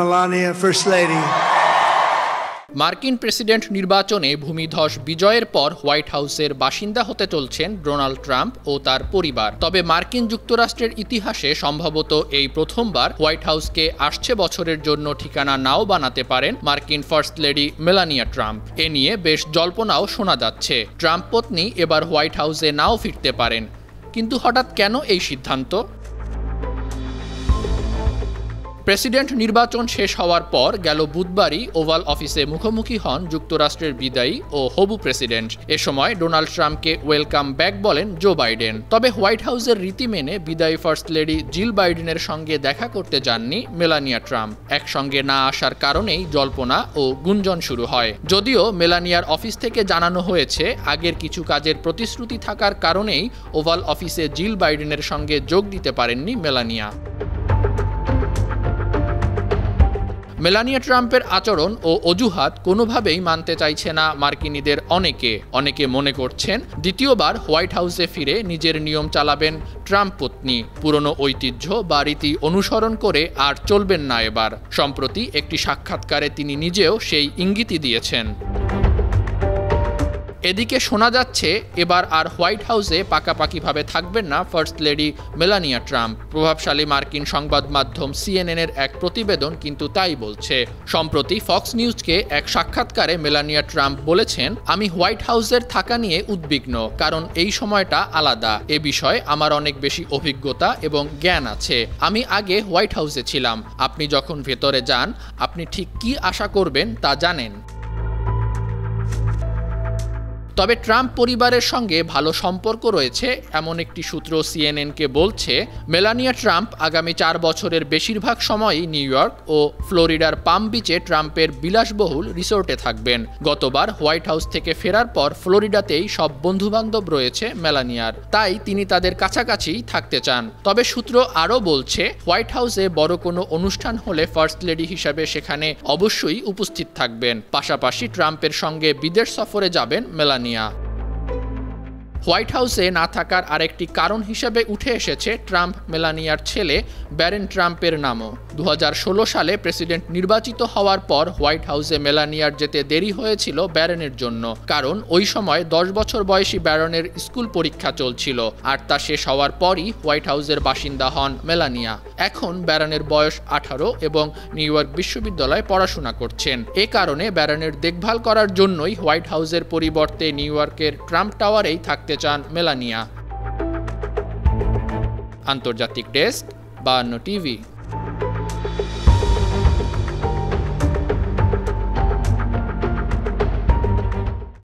Melania, First Lady. মার্কিন president নির্বাচনে ভূমিধস বিজয়ের পর হোয়াইট হাউসের বাসিন্দা হতে চলছেন ডোনাল্ড ট্রাম্প ও তার পরিবার। তবে মার্কিন যুক্তরাষ্ট্রের ইতিহাসে সম্ভবত এই প্রথমবার হোয়াইট হাউসকে আসছে বছরের জন্য ঠিকানা নাও বানাতে পারেন মার্কিন ফার্স্ট লেডি মেলানিয়া ট্রাম্প। এ নিয়ে বেশ জল্পনাও শোনা যাচ্ছে, ট্রাম্প পত্নী এবার হোয়াইট হাউসে নাও ফিরতে পারেন। কিন্তু হঠাৎ কেন এই সিদ্ধান্ত? প্রেসিডেন্ট নির্বাচন শেষ হওয়ার পর গেল বুধবারই ওভাল অফিসে মুখোমুখি হন যুক্তরাষ্ট্রের বিদায়ী ও হবু প্রেসিডেন্ট। এ সময় ডোনাল্ড ট্রাম্পকে ওয়েলকাম ব্যাক বলেন জো বাইডেন। তবে হোয়াইট হাউসের রীতি মেনে বিদায়ী ফার্স্ট লেডি জিল বাইডেনের সঙ্গে দেখা করতে যাননি মেলানিয়া ট্রাম্প। একসঙ্গে না আসার কারণেই জল্পনা ও গুঞ্জন শুরু হয়। যদিও মেলানিয়ার অফিস থেকে জানানো হয়েছে আগের কিছু কাজের প্রতিশ্রুতি থাকার কারণেই ওভাল অফিসে জিল বাইডেনের সঙ্গে যোগ দিতে পারেননি মেলানিয়া। মেলানিয়া ট্রাম্পের আচরণ ও অজুহাত কোনোভাবেই মানতে চাইছে না মার্কিনীদের অনেকে মনে করছেন দ্বিতীয়বার হোয়াইট হাউসে ফিরে নিজের নিয়ম চালাবেন ট্রাম্প পত্নী। পুরনো ঐতিহ্য বা রীতি অনুসরণ করে আর চলবেন না এবার। সম্প্রতি একটি সাক্ষাৎকারে তিনি নিজেও সেই ইঙ্গিতই দিয়েছেন। এদিকে শোনা যাচ্ছে এবার আর হোয়াইট হাউসে পাকাপাকিভাবে থাকবেন না ফার্স্ট লেডি মেলানিয়া ট্রাম্প। প্রভাবশালী মার্কিন সংবাদ মাধ্যম সিএনএনের এক প্রতিবেদন কিন্তু তাই বলছে। সম্প্রতি ফক্স নিউজকে এক সাক্ষাৎকারে মেলানিয়া ট্রাম্প বলেছেন, আমি হোয়াইট হাউসের থাকা নিয়ে উদ্বিগ্ন, কারণ এই সময়টা আলাদা। এ বিষয়ে আমার অনেক বেশি অভিজ্ঞতা এবং জ্ঞান আছে। আমি আগে হোয়াইট হাউসে ছিলাম। আপনি যখন ভেতরে যান আপনি ঠিক কী আশা করবেন তা জানেন। তবে ট্রাম্প পরিবারের সঙ্গে ভালো সম্পর্ক রয়েছে এমন একটি সূত্র সিএনএনকে বলছে, মেলানিয়া ট্রাম্প আগামী 4 বছরের বেশিরভাগ সময়ই নিউ ইয়র্ক ও ফ্লোরিডার পাম বিচে ট্রাম্পের বিলাসবহুল রিসোর্টে থাকবেন। গতবার হোয়াইট হাউস থেকে ফেরার পর ফ্লোরিডাতেই সব বন্ধুবান্ধব রয়েছে মেলানিয়ার, তাই তিনি তাদের কাছাকাছি থাকতে চান। তবে সূত্র আরও বলছে, হোয়াইট হাউসে বড় কোনো অনুষ্ঠান হলে ফার্স্ট লেডি হিসাবে সেখানে অবশ্যই উপস্থিত থাকবেন। পাশাপাশি ট্রাম্পের সঙ্গে বিদেশ সফরে যাবেন মেলানিয়া। হোয়াইট হাউসে না থাকার আরেকটি কারণ হিসেবে উঠে এসেছে ট্রাম্প মেলানিয়ার ছেলে ব্যারেন ট্রাম্পের নামও। 2016 সালে প্রেসিডেন্ট নির্বাচিত হওয়ার পর হোয়াইট হাউসে মেলানিয়ার যেতে দেরি হয়েছিল ব্যারেনের জন্য, কারণ ওই সময় 10 বছর বয়সী ব্যারনের স্কুল পরীক্ষা চলছিল, আর তা শেষ হওয়ার পরই হোয়াইট হাউসের বাসিন্দা হন মেলানিয়া। এখন ব্যারনের বয়স 18 এবং নিউ ইয়র্ক বিশ্ববিদ্যালয়ে পড়াশোনা করছেন। এ কারণে ব্যারনের দেখভাল করার জন্যই হোয়াইট হাউসের পরিবর্তে নিউ ইয়র্কের ট্রাম্প টাওয়ারেই থাকতে চান মেলানিয়া। আন্তর্জাতিক ডেস্ক, 52 টিভি।